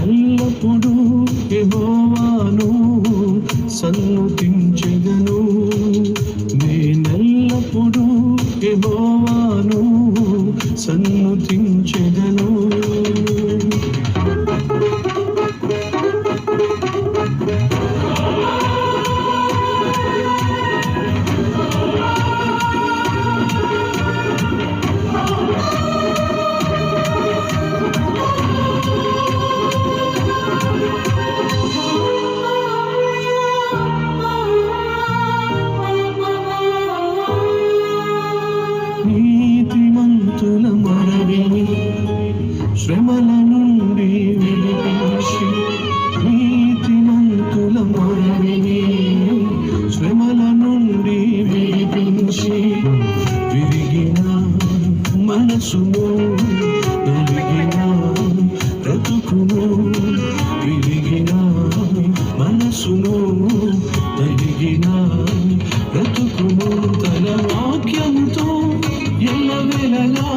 ఎల్లప్పుడూ యెహోవాను సన్నుతించెదను, నేనెల్లప్పుడూ యెహోవాను సన్నుతించెదను. నీతిమంతుల మొరవిని శ్రమల నుండి విడిపించి, నీతిమంతుల మొరవిని శ్రమల నుండి విడిపించి, విరిగిన మనసును నలిగిన బ్రతుకును, విరిగిన మనసును నలిగిన బ్రతుకును తన వాక్యముతో ఎల్లవేళలా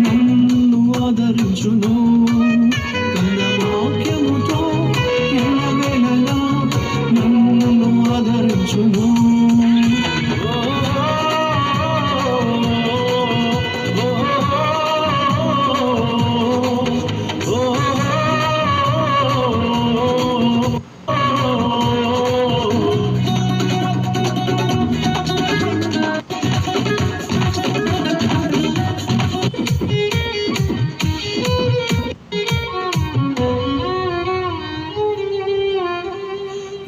నన్ను ఆదరించును, తన వాక్యముతో ఎల్లవేళలా నన్ను ఆదరించును.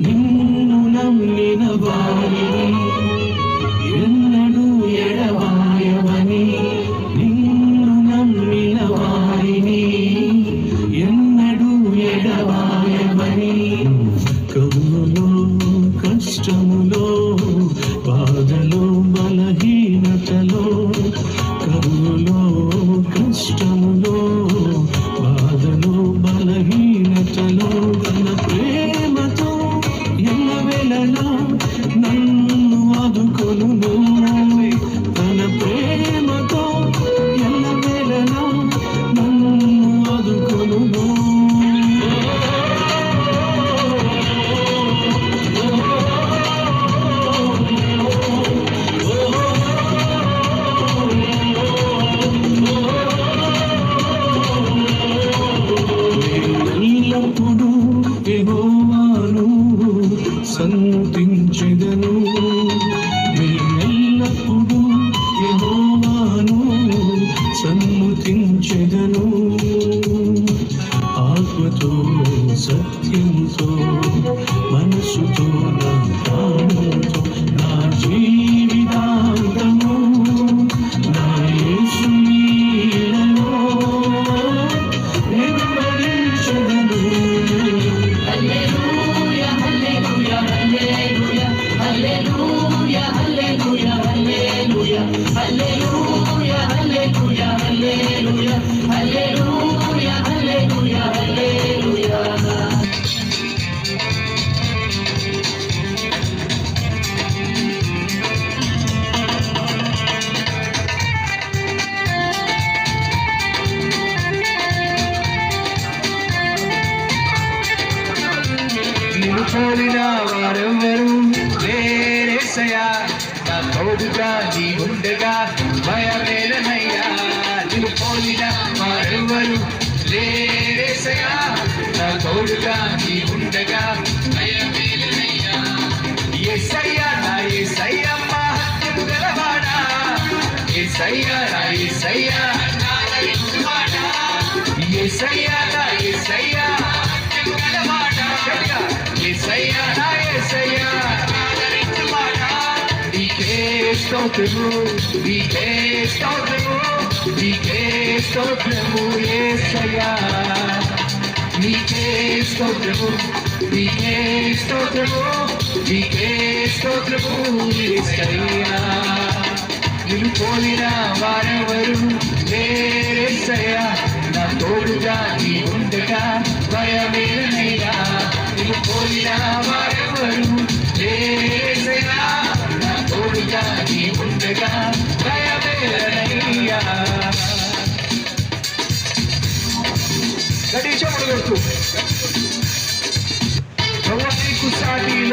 నిన్ను నమ్మిన వారిని ఎన్నడూ ఎడబాయవని, నిన్ను నమ్మిన వారిని ఎన్నడూ ఎడబాయవని, కరువులో కష్టములో బాధలో బలహీనతలో, కరువులో కష్టములో బాధలో బలహీనతలో తన ప్రేమతో ఎల్లవేళలా నన్ను ఆదుకొనును, తన ప్రేమతో ఎల్లవేళలా నన్ను ఆదుకొనును. ఎల్లప్పుడూ యెహోవాను సన్నుతించెదను, నేనెల్లప్పుడూ యెహోవాను సన్నుతించెదను. ఆత్మతో సత్యంతో మనసుతో నా ప్రాణంతో నా జీవితాంతము నా యేసు నీడలో వెంబడించెదను. నిన్ను పోలిన వారెవరు లేరేసయ్యా, నా తోడుగా నీ ఉండగా భయమేలనయ్యా. నిన్ను పోలిన వారెవరు లేరేసయ్యా, నా తోడుగా నీ ఉండగా భయమేలనయ్యా. యేసయ్యా నా యేసయ్యా మహత్యం గలవాడా, యేసయ్యా నా యేసయ్యా నాదరించువాడా, యేసయ్యా నా యేసయ్యా మహత్యం గలవాడా, యేసయ్యా నా యేసయ్యా నాదరించువాడా. నీకే స్తోత్రము, నీకే స్తోత్రము, నీకే స్తోత్రము యేసయ్యా, నీకే స్తోత్రము, నీకే స్తోత్రము, నీకే స్తోత్రము యేసయ్యా. నిన్ను పోలిన వారెవరు లేరేసయ్యా, నా తోడుగా నీ ఉండగా భయమేలనయ్యా. నిన్ను పోలిన వారెవరు లేరేసయ్యా, నా తోడుగా నీ ఉండగా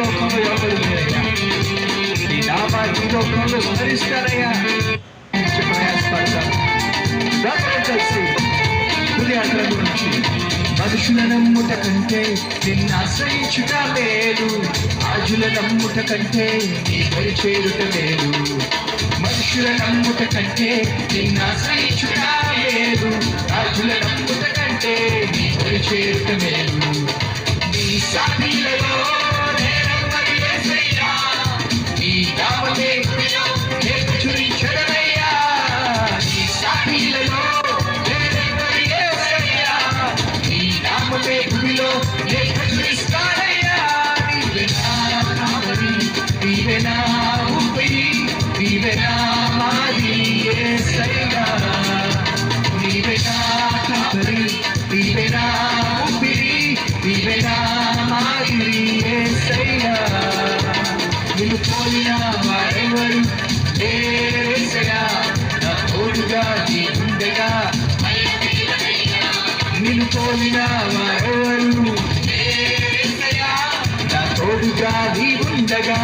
లోకంలో ఎవరు లేరయ్యా. నీ నామాన్ని ఈ లోకంలో స్మరిస్తారయ్యా. ప్రయాసపడతారు కలిసి హృదయాత్ర గురించి మనుషుల నమ్ముట కంటే నిన్ను ఆశ్రయించుట మేలు. రాజుల నమ్ముట కంటే నీ పని చేరుట మేలు. మనుషుల నమ్ముట కంటే నిన్ను ఆశ్రయించుట మేలు. రాజుల నమ్ముట కంటే నీ పని చేరుట మేలు. నీ సాటిలలో నేనెవ్వరి యేసయ్యా, నీ నామమే నేను చురించడమయ్యా. నీ సాటిలలో నేనెవ్వరి యేసయ్యా, నీ నామమే భూమిలో నేను చురిస్తానయ్యా. నీవే నా కాపరి, నీవే నా ఊపిరి, నీవే నా మాది యేసయ్యా. నీవే నా కాపరి, నీవే నా ఊపిరి, నీవే నా మాదిరి యేసయ్యా. నిన్ను పోలిన వారెవరు యేసయ్యా, నా తోడుగా నీ ఉండగా. నిన్ను పోలిన వారెవరు యేసయ్యా, నా తోడుగా నీ ఉండగా.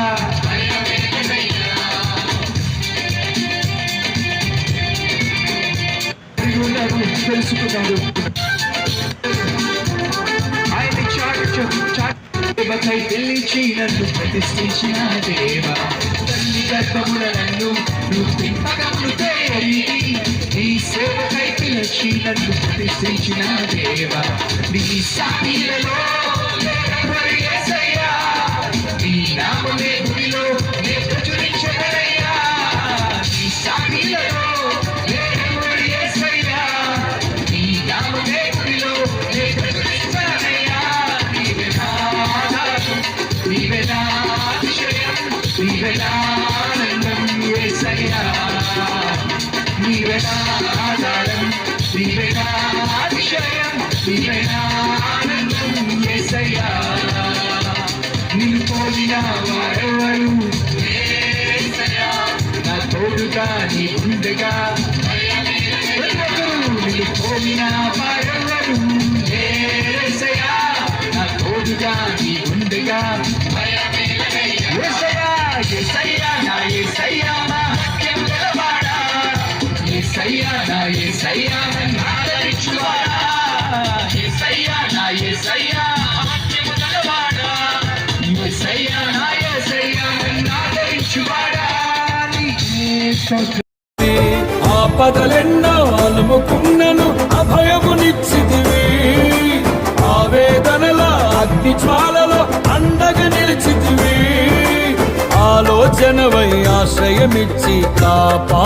తెలుసుకున్నాడు ఆయన చాటుకై పిలిచి నన్ను ప్రతిష్ఠించిన దేవా. తల్లి గర్భమున నన్ను రూపింపకమును తేరి నీ సేవకై పిలిచి నన్ను ప్రతిష్ఠించిన దేవా. నీ సాటిలలో నేనెవ్వరి యేసయ్యా, నీ నామమే భూమిలో నేను ప్రచురించగలయ్యా. నీ సాటిలలో నేనెవ్వరి యేసయ్యా, నీ నామమే భూమిలో నేను ప్రచురించగలయ్యా. నీవే నా ఆధారం, నీవే నా అతిశయం, నీవే నా ఆనందం యేసయ్యా. నీవే నా ఆధారం, నీవే నా అతిశయం, నీవే నా ఆనందం యేసయ్యా. నిన్ను పోలిన వారెవరు యేసయ్యా, నా తోడుగా నీ ఉండగా. నిన్ను పోలిన వారెవరు యేసయ్యా, నా తోడుగా నీ ఉండగా. యేసయ్యా, యేసయ్యా, నా యేసయ్యా, మహత్యం గలవాడా. యేసయ్యా, నా యేసయ్యా, నన్ను ఆదరించువాడా. యేసయ్యా, నా యేసయ్యా, మహత్యం గలవాడా. యేసయ్యా, నా యేసయ్యా, నన్ను ఆదరించువాడా. నీకే స్తోత్రం. ఆపదలెన్నో అలుముకున్నను అభయమునిచ్చితివి. ఆవేదనల అగ్ని జ్వాలలో అండగా నిలిచితివి. ఆలోచనవై ఆశ్రయమిచ్చి కాపా